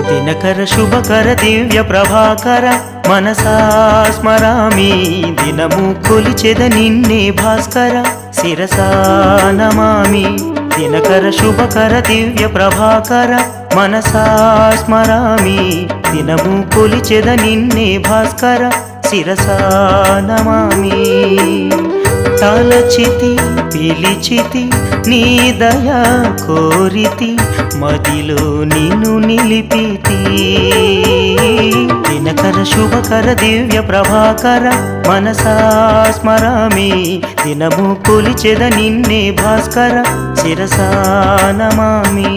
దినకర శుభకర దివ్య ప్రభాకర మనసా స్మరామి దినము కొలిచెద నిన్నే భాస్కర శిరసా నమామి దినకర శుభకర దివ్య ప్రభాకర మనసా స్మరామి దినము కొలిచెద నిన్నే భాస్కర శిరసా నమామి తలచితి పిలిచితి నీ దయా కోరితి మదిలో నిన్ను నిలిపితి దినకర శుభకర దివ్య ప్రభాకర మనసా స్మరామి దినము కొలిచెద నిన్నే భాస్కర శిరసా నమామి